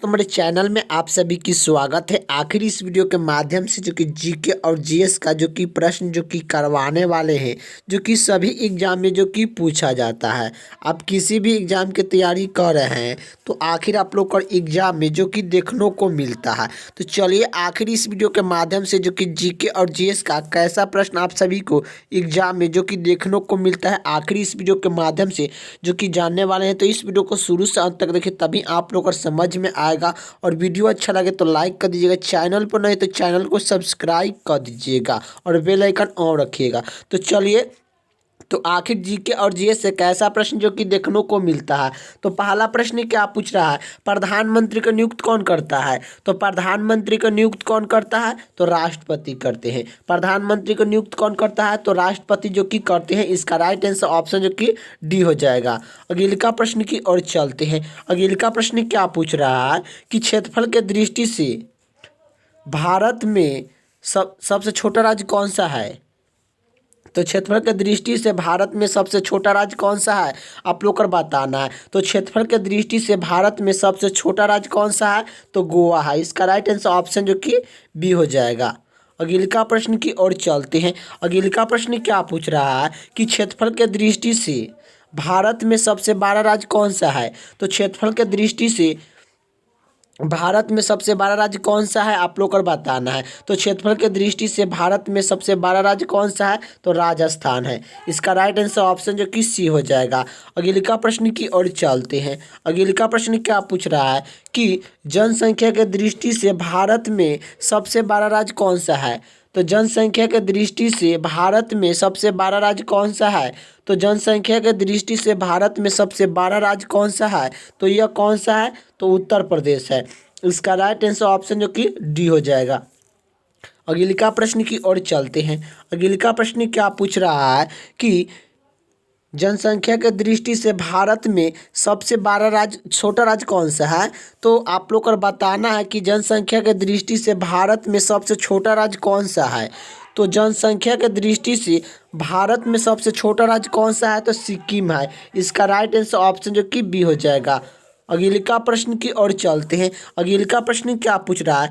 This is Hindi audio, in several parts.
तो हमारे चैनल में आप सभी की स्वागत है। आखिर इस वीडियो के माध्यम से जो कि जीके और जीएस का जो कि प्रश्न जो कि करवाने वाले हैं, जो कि सभी एग्जाम में जो कि पूछा जाता है। आप किसी भी एग्जाम की तैयारी कर रहे हैं तो आखिर आप लोग का एग्जाम में जो कि देखने को मिलता है। तो चलिए आखिर इस वीडियो के माध्यम से जो कि जीके और जीएस का कैसा प्रश्न आप सभी को एग्जाम में जो कि देखने को मिलता है, आखिर इस वीडियो के माध्यम से जो कि जानने वाले हैं। तो इस वीडियो को शुरू से अंत तक देखिए, तभी आप लोग को समझ में आएगा। और वीडियो अच्छा लगे तो लाइक कर दीजिएगा, चैनल पर नहीं तो चैनल को सब्सक्राइब कर दीजिएगा और बेल आइकन ऑन रखिएगा। तो चलिए, तो आखिर जीके और जीएस से कैसा प्रश्न जो कि देखने को मिलता है। तो पहला प्रश्न क्या पूछ रहा है, प्रधानमंत्री को नियुक्त कौन करता है। तो प्रधानमंत्री को नियुक्त कौन करता है, तो राष्ट्रपति करते हैं। प्रधानमंत्री को नियुक्त कौन करता है, तो राष्ट्रपति जो कि करते हैं। इसका राइट आंसर ऑप्शन जो कि डी हो जाएगा। अगले का प्रश्न की ओर चलते हैं। अगले का प्रश्न क्या पूछ रहा है कि क्षेत्रफल के दृष्टि से भारत में सबसे छोटा राज्य कौन सा है। तो क्षेत्रफल के दृष्टि से भारत में सबसे छोटा राज्य कौन सा है, आप लोग को बताना है। तो क्षेत्रफल के दृष्टि से भारत में सबसे छोटा राज्य कौन सा है, तो गोवा है। इसका राइट आंसर ऑप्शन जो कि बी हो जाएगा। अगले का प्रश्न की ओर चलते हैं। अगले का प्रश्न क्या पूछ रहा है कि क्षेत्रफल के दृष्टि से भारत में सबसे बड़ा राज्य कौन सा है। तो क्षेत्रफल के दृष्टि से भारत में सबसे बड़ा राज्य कौन सा है, आप लोग को बताना है। तो क्षेत्रफल के दृष्टि से भारत में सबसे बड़ा राज्य कौन सा है, तो राजस्थान है। इसका राइट आंसर ऑप्शन जो कि सी हो जाएगा। अगले का प्रश्न की ओर चलते हैं। अगले का प्रश्न क्या पूछ रहा है कि जनसंख्या के दृष्टि से भारत में सबसे बड़ा राज्य कौन सा है। तो जनसंख्या के दृष्टि से भारत में सबसे बड़ा राज्य कौन सा है। तो जनसंख्या के दृष्टि से भारत में सबसे बड़ा राज्य कौन सा है, तो यह कौन सा है, तो उत्तर प्रदेश है। इसका राइट आंसर ऑप्शन जो कि डी हो जाएगा। अगले का प्रश्न की ओर चलते हैं। अगले का प्रश्न क्या पूछ रहा है कि जनसंख्या के दृष्टि से भारत में सबसे बड़ा राज्य छोटा राज्य कौन सा है। तो आप लोग को बताना है कि जनसंख्या के दृष्टि से भारत में सबसे छोटा राज्य कौन सा है। तो जनसंख्या के दृष्टि से भारत में सबसे छोटा राज्य कौन सा है, तो सिक्किम है। इसका राइट आंसर ऑप्शन जो कि बी हो जाएगा। अगले का प्रश्न की ओर चलते हैं। अगले का प्रश्न क्या पूछ रहा है,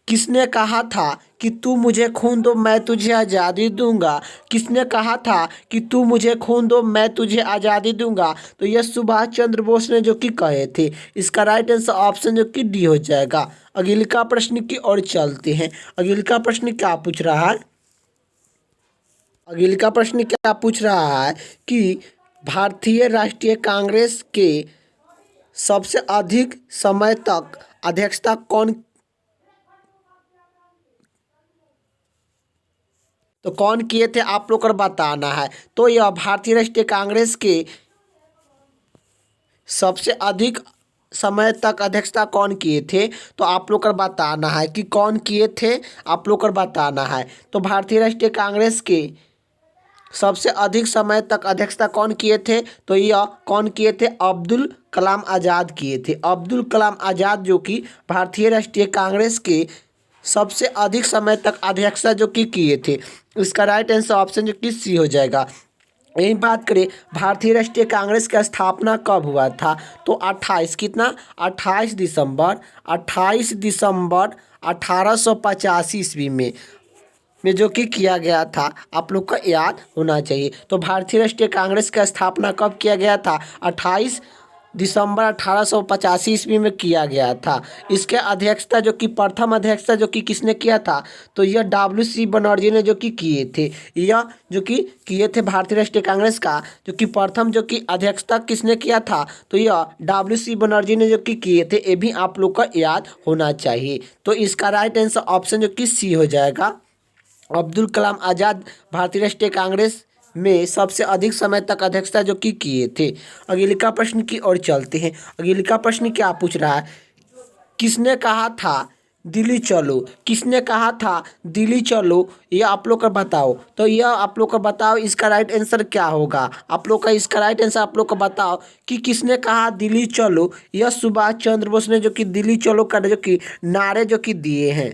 किसने कहा था कि तू मुझे खून दो मैं तुझे आज़ादी दूंगा। किसने कहा था कि तू मुझे खून दो मैं तुझे आज़ादी दूंगा। तो यह सुभाष चंद्र बोस ने जो कि कहे थे। इसका राइट आंसर ऑप्शन जो कि डी हो जाएगा। अगले का प्रश्न की ओर चलते हैं। अगले का प्रश्न क्या पूछ रहा है, अगले का प्रश्न क्या पूछ रहा है कि भारतीय राष्ट्रीय कांग्रेस के सबसे अधिक समय तक अध्यक्षता कौन किए थे, आप लोग को बताना है। तो यह भारतीय राष्ट्रीय कांग्रेस के सबसे अधिक समय तक अध्यक्षता कौन किए थे, तो आप लोग को बताना है कि कौन किए थे, आप लोग को बताना है। तो भारतीय राष्ट्रीय कांग्रेस के सबसे अधिक समय तक अध्यक्षता कौन किए थे, तो यह कौन किए थे, अब्दुल कलाम आज़ाद किए थे। अब्दुल कलाम आज़ाद जो कि भारतीय राष्ट्रीय कांग्रेस के सबसे अधिक समय तक अध्यक्षता जो कि किए थे। इसका राइट आंसर ऑप्शन जो कि सी हो जाएगा। यही बात करें भारतीय राष्ट्रीय कांग्रेस की स्थापना कब हुआ था, तो 28 दिसंबर 1885 ईस्वी में जो कि किया गया था, आप लोग को याद होना चाहिए। तो भारतीय राष्ट्रीय कांग्रेस का स्थापना कब किया गया था, 28 दिसंबर 1885 ईस्वी में किया गया था। इसके अध्यक्षता जो कि प्रथम अध्यक्षता जो कि किसने किया था, तो यह WC बनर्जी ने जो कि किए थे। यह जो कि किए थे भारतीय राष्ट्रीय कांग्रेस का जो कि प्रथम जो कि अध्यक्षता किसने किया था, तो यह WC बनर्जी ने जो कि किए थे। ये भी आप लोग को याद होना चाहिए। तो इसका राइट आंसर ऑप्शन जो कि सी हो जाएगा। अब्दुल कलाम आज़ाद भारतीय राष्ट्रीय कांग्रेस में सबसे अधिक समय तक अध्यक्षता जो कि किए थे। अगले का प्रश्न की ओर चलते हैं। अगले का प्रश्न क्या पूछ रहा है, किसने कहा था दिल्ली चलो। किसने कहा था दिल्ली चलो, यह आप लोग का बताओ। तो यह आप लोग का बताओ, इसका राइट आंसर क्या होगा, आप लोग का इसका राइट आंसर आप लोग का बताओ कि किसने कहा दिल्ली चलो। यह सुभाष चंद्र बोस ने जो कि दिल्ली चलो का जो कि नारे जो कि दिए हैं।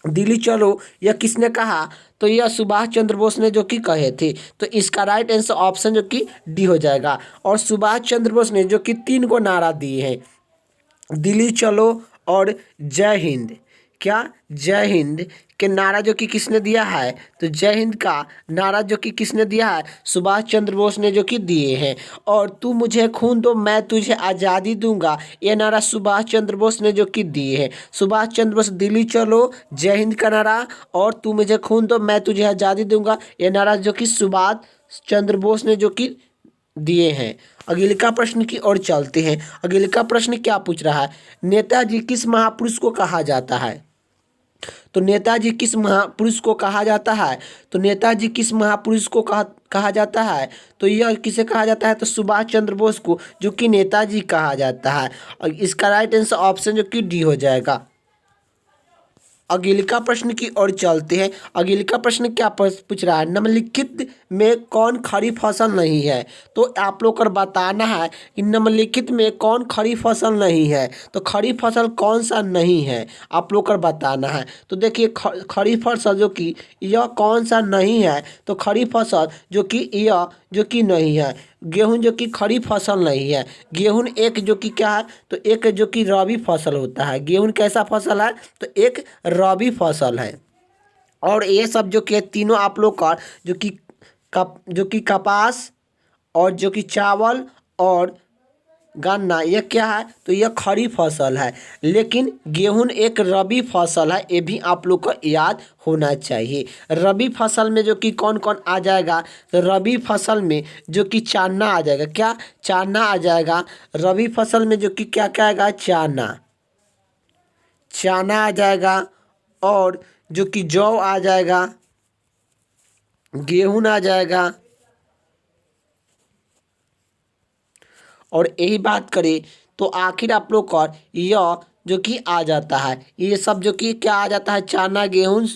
दिल्ली चलो यह किसने कहा, तो यह सुभाष चंद्र बोस ने जो कि कहे थे। तो इसका राइट आंसर ऑप्शन जो कि डी हो जाएगा। और सुभाष चंद्र बोस ने जो कि 3 को नारा दिए हैं। दिल्ली चलो और जय हिंद, क्या जय हिंद के नारा जो कि किसने दिया है? तो जय हिंद का नारा जो कि किसने दिया है? सुभाष चंद्र बोस ने जो कि दिए हैं। और तू मुझे खून दो मैं तुझे आज़ादी दूंगा, ये नारा सुभाष चंद्र बोस ने जो कि दिए हैं। सुभाष चंद्र बोस दिल्ली चलो जय हिंद का नारा और तू मुझे खून दो मैं तुझे आज़ादी दूंगा, ये नारा जो कि सुभाष चंद्र बोस ने जो कि दिए हैं। अगले का प्रश्न की ओर चलते हैं। अगले का प्रश्न क्या पूछ रहा है? नेताजी किस महापुरुष को कहा जाता है? तो नेताजी किस महापुरुष को कहा जाता है? तो नेताजी किस महापुरुष को कहा जाता है? तो यह किसे कहा जाता है? तो सुभाष चंद्र बोस को जो कि नेताजी कहा जाता है। और इसका राइट आंसर ऑप्शन जो कि डी हो जाएगा। अगले का प्रश्न की ओर चलते हैं। अगले का प्रश्न क्या पूछ रहा है? निम्नलिखित में कौन खड़ी फसल नहीं है? तो आप लोग को बताना है कि निम्नलिखित में कौन खड़ी फसल नहीं है। तो खड़ी फसल कौन सा नहीं है आप लोग को बताना है। तो देखिए खड़ी फसल जो कि यह कौन सा नहीं है? तो खड़ी फसल जो कि यह जो कि नहीं है, गेहूं जो कि खड़ी फसल नहीं है। गेहूं एक जो कि क्या है? तो एक जो कि रबी फसल होता है। गेहूं कैसा फसल है? तो एक रबी फसल है। और ये सब जो कि तीनों आप लोग का जो कि कपास और जो कि चावल और गन्ना ये क्या है? तो यह खड़ी फसल है। लेकिन गेहूं एक रबी फसल है, ये भी आप लोग को याद होना चाहिए। रबी फसल में जो कि कौन कौन आ जाएगा? तो रबी फसल में जो कि चना आ जाएगा। क्या? चना आ जाएगा। रबी फसल में जो कि क्या क्या आएगा? चना, चना आ जाएगा। और जो कि जौ आ जाएगा, गेहूं आ जाएगा। और यही बात करें तो आखिर आप लोग का यह जो कि आ जाता है, ये सब जो कि क्या आ जाता है? चना, गेहूं,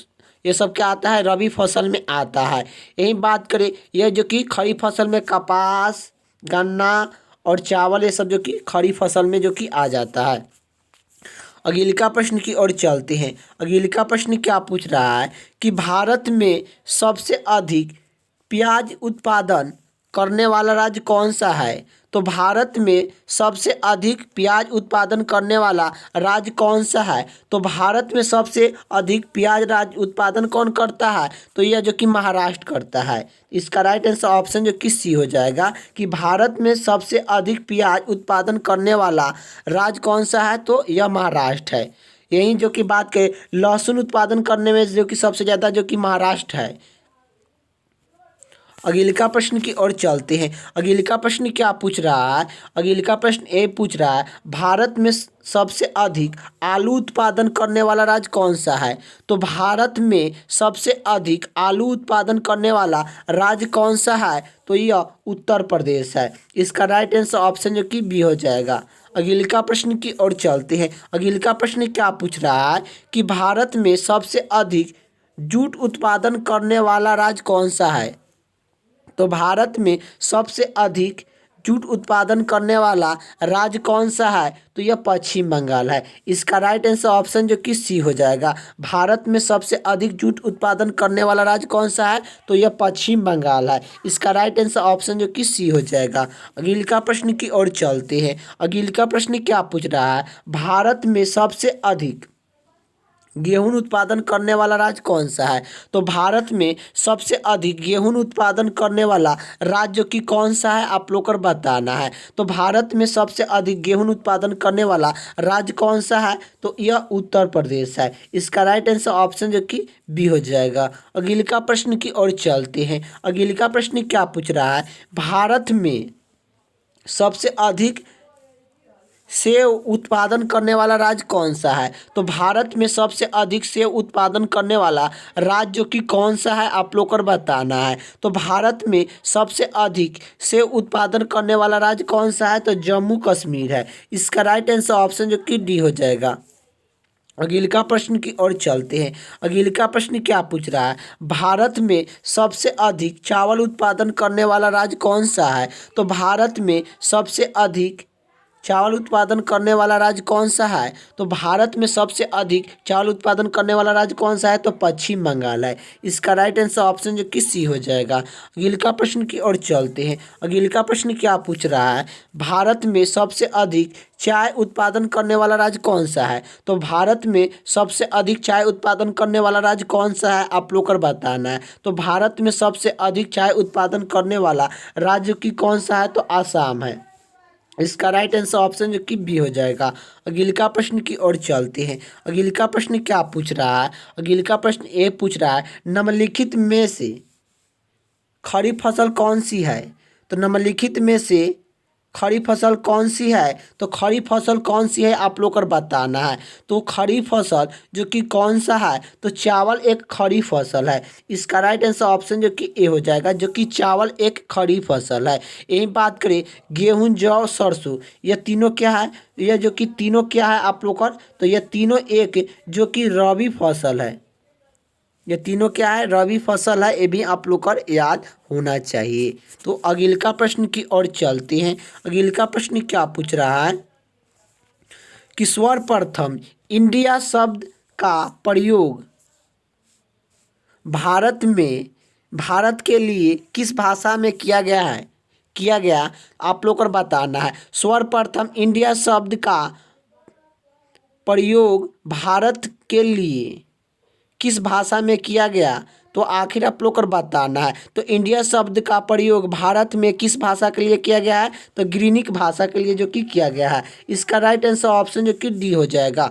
ये सब क्या आता है? रबी फसल में आता है। यही बात करें यह जो कि खड़ी फसल में कपास, गन्ना और चावल ये सब जो कि खड़ी फसल में जो कि आ जाता है। अगले का प्रश्न की ओर चलते हैं। अगले का प्रश्न क्या पूछ रहा है कि भारत में सबसे अधिक प्याज उत्पादन करने वाला राज्य कौन सा है? तो भारत में सबसे अधिक प्याज उत्पादन करने वाला राज्य कौन सा है? तो भारत में सबसे अधिक प्याज राज्य उत्पादन कौन करता है? तो यह जो कि महाराष्ट्र करता है। इसका राइट आंसर ऑप्शन जो कि सी हो जाएगा कि भारत में सबसे अधिक प्याज उत्पादन करने वाला राज्य कौन सा है? तो यह महाराष्ट्र है। यही जो कि बात करें लहसुन उत्पादन करने में जो कि सबसे ज़्यादा जो कि महाराष्ट्र है। अगले का प्रश्न की ओर चलते हैं। अगले का प्रश्न क्या पूछ रहा है? अगले का प्रश्न ये पूछ रहा है भारत में सबसे अधिक आलू उत्पादन करने वाला राज्य कौन सा है? तो भारत में सबसे अधिक आलू उत्पादन करने वाला राज्य कौन सा है? तो यह उत्तर प्रदेश है। इसका राइट आंसर ऑप्शन जो कि बी हो जाएगा। अगले का प्रश्न की ओर चलते हैं। अगले का प्रश्न क्या पूछ रहा है कि भारत में सबसे अधिक जूट उत्पादन करने वाला राज्य कौन सा है? तो भारत में सबसे अधिक जूट उत्पादन करने वाला राज्य कौन सा है? तो यह पश्चिम बंगाल है। इसका राइट आंसर ऑप्शन जो कि सी हो जाएगा। भारत में सबसे अधिक जूट उत्पादन करने वाला राज्य कौन सा है? तो यह पश्चिम बंगाल है। इसका राइट आंसर ऑप्शन जो कि सी हो जाएगा। अगले का प्रश्न की ओर चलते हैं। अगले का प्रश्न क्या पूछ रहा है? भारत में सबसे अधिक गेहूं उत्पादन करने वाला राज्य कौन सा है? तो भारत में सबसे अधिक गेहूं उत्पादन करने वाला राज्य की कौन सा है आप लोग को बताना है। तो भारत में सबसे अधिक गेहूं उत्पादन करने वाला राज्य कौन सा है? तो यह उत्तर प्रदेश है। इसका राइट आंसर ऑप्शन जो कि बी हो जाएगा। अगले का प्रश्न की ओर चलते हैं। अगले का प्रश्न क्या पूछ रहा है? भारत में सबसे अधिक सेव उत्पादन करने वाला राज्य कौन सा है? तो भारत में सबसे अधिक सेव उत्पादन करने वाला राज्य जो कि कौन सा है आप लोग को बताना है। तो भारत में सबसे अधिक सेव उत्पादन करने वाला राज्य कौन सा है? तो जम्मू कश्मीर है। इसका राइट आंसर ऑप्शन जो कि डी हो जाएगा। अगले का प्रश्न की ओर चलते हैं। अगले का प्रश्न क्या पूछ रहा है? भारत में सबसे अधिक चावल उत्पादन करने वाला राज्य कौन सा है? तो भारत में सबसे अधिक चावल उत्पादन करने वाला राज्य कौन सा है? तो भारत में सबसे अधिक चावल उत्पादन करने वाला राज्य कौन सा है? तो पश्चिम बंगाल है। इसका राइट आंसर ऑप्शन जो कि सी हो जाएगा। अगला प्रश्न की ओर चलते हैं। अगला प्रश्न क्या पूछ रहा है? भारत में सबसे अधिक चाय उत्पादन करने वाला राज्य कौन सा है? तो भारत में सबसे अधिक चाय उत्पादन करने वाला राज्य कौन सा है? आप लोग को बताना है। तो भारत में सबसे अधिक चाय उत्पादन करने वाला राज्य की कौन सा है? तो आसाम है। इसका राइट आंसर ऑप्शन जो कि बी हो जाएगा। अगला प्रश्न की ओर चलते हैं। अगला प्रश्न क्या पूछ रहा है? अगला प्रश्न ए पूछ रहा है, निम्नलिखित में से खरीफ फसल कौन सी है? तो निम्नलिखित में से खरीफ फसल कौन सी है? तो खरीफ फसल कौन सी है आप लोग को बताना है। तो खरीफ फसल जो कि कौन सा है? तो चावल एक खरीफ फसल है। इसका राइट आंसर ऑप्शन जो कि ए हो जाएगा, जो कि चावल एक खरीफ फसल है। यही बात करें गेहूं, जौ, सरसों, ये तीनों क्या है? ये जो कि तीनों क्या है आप लोग का? तो ये तीनों एक जो कि रबी फसल है। ये तीनों क्या है? रबी फसल है। ये भी आप लोग को याद होना चाहिए। तो अगला प्रश्न की ओर चलते हैं। अगला प्रश्न क्या पूछ रहा है कि सर्वप्रथम इंडिया शब्द का प्रयोग भारत के लिए किस भाषा में किया गया आप लोग को बताना है। सर्वप्रथम इंडिया शब्द का प्रयोग भारत के लिए किस भाषा में किया गया? तो आखिर आप लोग को बताना है। तो इंडिया शब्द का प्रयोग भारत में किस भाषा के लिए किया गया है? तो ग्रीनिक भाषा के लिए जो कि किया गया है। इसका राइट आंसर ऑप्शन जो कि डी हो जाएगा।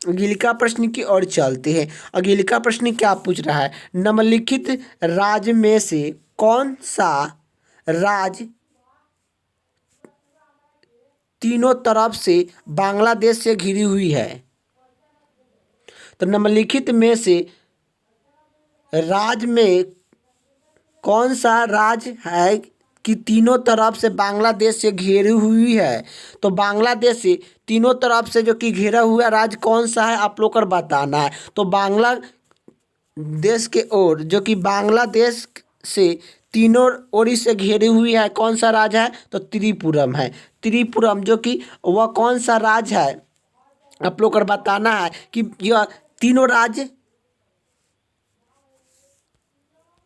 अगला प्रश्न की ओर चलते हैं। अगला प्रश्न क्या पूछ रहा है? निम्नलिखित राज्य में से कौन सा राज्य तीनों तरफ से बांग्लादेश से घिरी हुई है? तो निम्नलिखित में से राज्य में कौन सा राज्य है कि तीनों तरफ से बांग्लादेश से घिरी हुई है? तो बांग्लादेश से तीनों तरफ से जो कि घिरा हुआ राज्य कौन सा है आप लोग को बताना है। तो बांग्लादेश के ओर जो कि बांग्लादेश से तीनों ओरी से घिरी हुई है कौन सा राज्य है? तो त्रिपुरम है। त्रिपुरम जो कि वह कौन सा राज्य है आप लोग को बताना है कि यह तीनों राज्य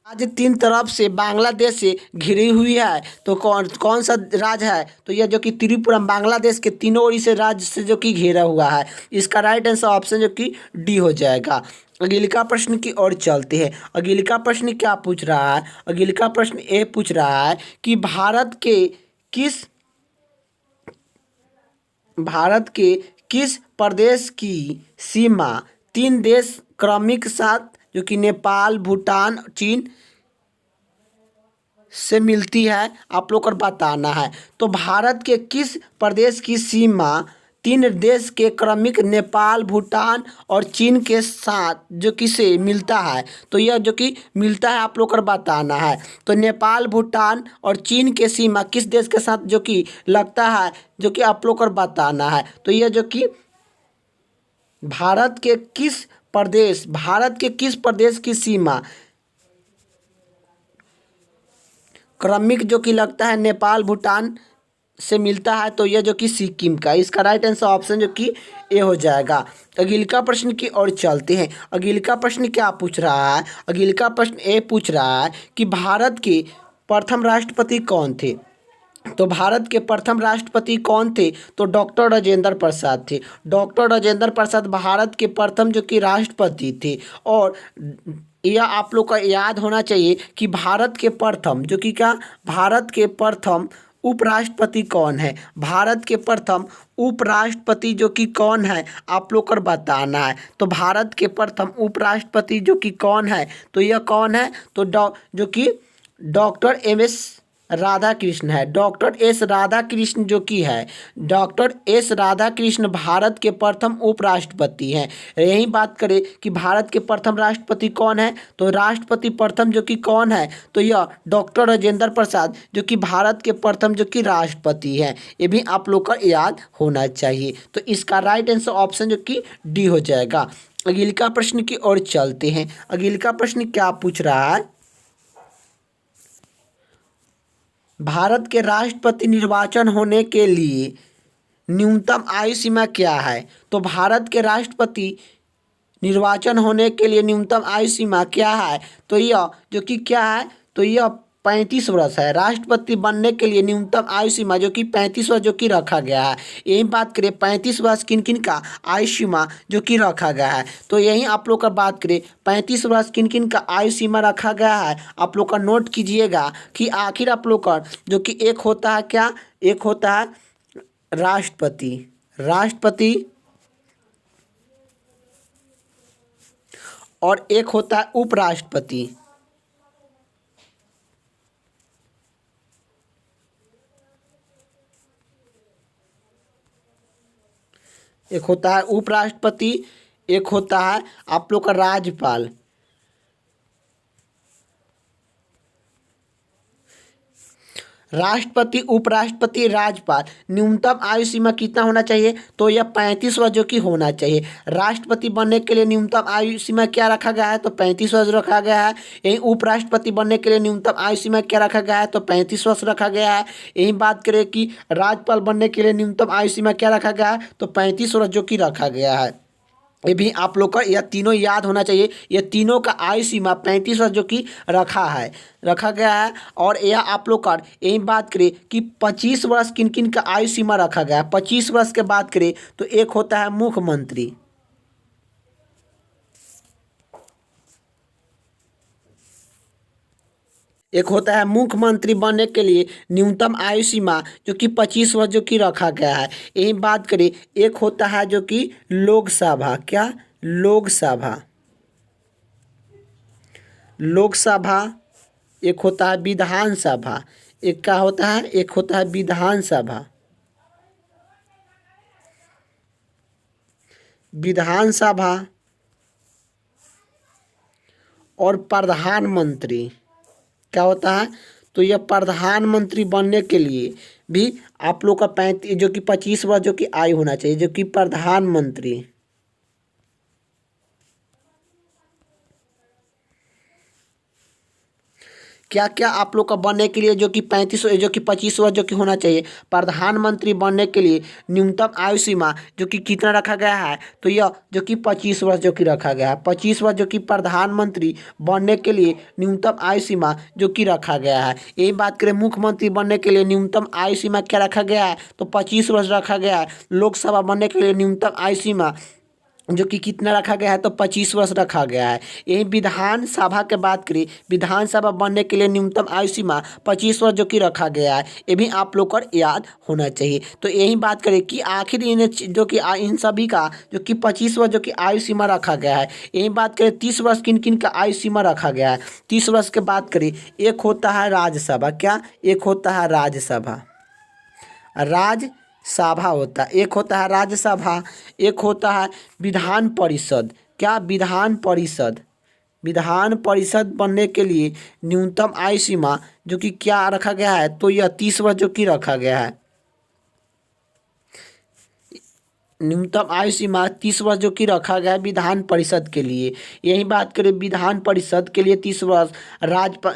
आज तीन तरफ से बांग्लादेश से घिरी हुई है। तो कौन सा राज्य है? तो यह जो कि त्रिपुरम बांग्लादेश के तीनों ओर से राज्य से जो कि घेरा हुआ है। इसका राइट आंसर ऑप्शन जो कि डी हो जाएगा। अगला प्रश्न की ओर चलते हैं। अगला प्रश्न क्या पूछ रहा है? अगला प्रश्न ए पूछ रहा है कि भारत के किस प्रदेश की सीमा तीन देश क्रमिक साथ जो कि नेपाल, भूटान, चीन से मिलती है आप लोग को बताना है। तो भारत के किस प्रदेश की सीमा तीन देश के क्रमिक नेपाल, भूटान और चीन के साथ जो कि से मिलता है? तो यह जो कि मिलता है आप लोग को बताना है। तो नेपाल, भूटान और चीन के सीमा किस देश के साथ जो कि लगता है जो कि आप लोग को बताना है। तो यह जो कि भारत के किस प्रदेश की सीमा क्रमिक जो कि लगता है नेपाल, भूटान से मिलता है? तो यह जो कि सिक्किम का। इसका राइट आंसर ऑप्शन जो कि ए हो जाएगा। अगला प्रश्न की ओर चलते हैं। अगला प्रश्न क्या पूछ रहा है? अगला प्रश्न ए पूछ रहा है कि भारत के प्रथम राष्ट्रपति कौन थे? तो भारत के प्रथम राष्ट्रपति कौन थे? तो डॉक्टर राजेंद्र प्रसाद थे। डॉक्टर राजेंद्र प्रसाद भारत के प्रथम जो कि राष्ट्रपति थे। और यह आप लोग को याद होना चाहिए कि भारत के प्रथम उपराष्ट्रपति कौन है? भारत के प्रथम उपराष्ट्रपति जो कि कौन है आप लोग को बताना है। तो भारत के प्रथम उपराष्ट्रपति जो कि कौन है? तो यह कौन है? तो जो कि डॉक्टर एस राधाकृष्ण है। डॉक्टर एस राधाकृष्ण जो कि है, डॉक्टर एस राधाकृष्ण भारत के प्रथम उपराष्ट्रपति हैं। यही बात करें कि भारत के प्रथम राष्ट्रपति कौन है? तो राष्ट्रपति प्रथम जो कि कौन है? तो यह डॉक्टर राजेंद्र प्रसाद जो कि भारत के प्रथम जो कि राष्ट्रपति हैं। ये भी आप लोग को याद होना चाहिए। तो इसका राइट आंसर ऑप्शन जो कि डी हो जाएगा। अगला प्रश्न की ओर चलते हैं। अगला प्रश्न क्या पूछ रहा है? भारत के राष्ट्रपति निर्वाचन होने के लिए न्यूनतम आयु सीमा क्या है? तो भारत के राष्ट्रपति निर्वाचन होने के लिए न्यूनतम आयु सीमा क्या है? तो यह जो कि क्या है, तो यह 35 वर्ष है। राष्ट्रपति बनने के लिए न्यूनतम आयु सीमा जो कि 35 वर्ष जो कि रखा गया है। यही बात करें 35 वर्ष किन किन का आयु सीमा जो कि रखा गया है, तो यही आप लोग का बात करें 35 वर्ष किन किन का आयु सीमा रखा गया है। आप लोग का नोट कीजिएगा कि आखिर आप लोग का जो कि एक होता है क्या, एक होता है राष्ट्रपति, राष्ट्रपति और एक होता है उपराष्ट्रपति। एक होता है उपराष्ट्रपति, एक होता है आप लोग का राज्यपाल। राष्ट्रपति, उपराष्ट्रपति, राज्यपाल, न्यूनतम आयु सीमा कितना होना चाहिए? तो यह 35 वर्ष जो कि होना चाहिए। राष्ट्रपति बनने के लिए न्यूनतम आयु सीमा क्या रखा गया है? तो 35 वर्ष रखा गया है। यही उपराष्ट्रपति बनने के लिए न्यूनतम आयु सीमा क्या रखा गया है? तो 35 वर्ष रखा गया है। यही बात करें कि राज्यपाल बनने के लिए न्यूनतम आयु सीमा क्या रखा गया है? तो 35 वर्ष जो कि रखा गया है। ये भी आप लोग का यह तीनों याद होना चाहिए। यह तीनों का आयु सीमा 35 वर्ष जो कि रखा गया है। और यह आप लोग का यही बात करें कि 25 वर्ष किन किन का आयु सीमा रखा गया है। 25 वर्ष के बात करें तो एक होता है मुख्यमंत्री, एक होता है मुख्यमंत्री बनने के लिए न्यूनतम आयु सीमा जो कि 25 वर्ष जो कि रखा गया है। यही बात करें एक होता है जो कि लोकसभा, क्या, लोकसभा, लोकसभा, एक होता है विधानसभा, एक क्या होता है, एक होता है विधानसभा, विधानसभा और प्रधानमंत्री क्या होता है? तो यह प्रधानमंत्री बनने के लिए भी आप लोग का 35 जो कि 25 वर्ष जो कि आयु होना चाहिए, जो कि प्रधानमंत्री। क्या क्या आप लोग का बनने के लिए जो कि 35 जो कि 25 वर्ष जो कि होना चाहिए। प्रधानमंत्री बनने के लिए न्यूनतम आयु सीमा जो कि कितना रखा गया है? तो यह जो कि 25 वर्ष जो कि रखा गया है। 25 वर्ष जो कि प्रधानमंत्री बनने के लिए न्यूनतम आयु सीमा जो कि रखा गया है। यही बात करें मुख्यमंत्री बनने के लिए न्यूनतम आयु सीमा क्या रखा गया है? तो 25 वर्ष रखा गया है। लोकसभा बनने के लिए न्यूनतम आयु सीमा जो कि कितना रखा गया है? तो 25 वर्ष रखा गया है। यही विधानसभा के बात करें, विधानसभा बनने के लिए न्यूनतम आयु सीमा 25 वर्ष जो कि रखा गया है। ये भी आप लोग को याद होना चाहिए। तो यही बात करें कि आखिर इन जो कि इन सभी का जो कि 25 वर्ष जो कि आयु सीमा रखा गया है। यही बात करें 30 वर्ष किन किन का आयु सीमा रखा गया है। 30 वर्ष के बात करें एक होता है राज्यसभा, क्या, एक होता है राज्यसभा, राज्यसभा होता है, एक होता है राज्यसभा, एक होता है विधान परिषद, क्या, विधान परिषद। विधान परिषद बनने के लिए न्यूनतम आयु सीमा जो कि क्या रखा गया है? तो यह 30 वर्ष जो कि रखा गया है। न्यूनतम आयु सीमा 30 वर्ष जो कि रखा गया है विधान परिषद के लिए। यही बात करें विधान परिषद के लिए 30 वर्ष,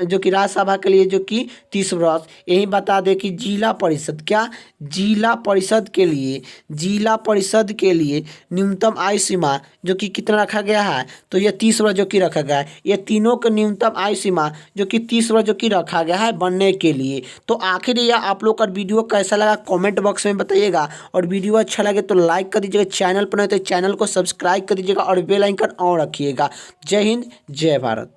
जो कि राज्यसभा के लिए जो कि 30 वर्ष। यही बता दें कि जिला परिषद, क्या, जिला परिषद के लिए, जिला परिषद के लिए न्यूनतम आयु सीमा जो कि कितना रखा गया है? तो यह 30 वर्ष जो कि रखा गया है। ये तीनों का न्यूनतम आयु सीमा जो कि 30 वर्ष जो कि रखा गया है बनने के लिए। तो आखिर यह आप लोग का वीडियो कैसा लगा कमेंट बॉक्स में बताइएगा। और वीडियो अच्छा लगे तो लाइक कर दीजिएगा, चैनल पर नहीं तो चैनल को सब्सक्राइब कर दीजिएगा और बेल आइकन ऑन रखिएगा। जय हिंद, जय भारत।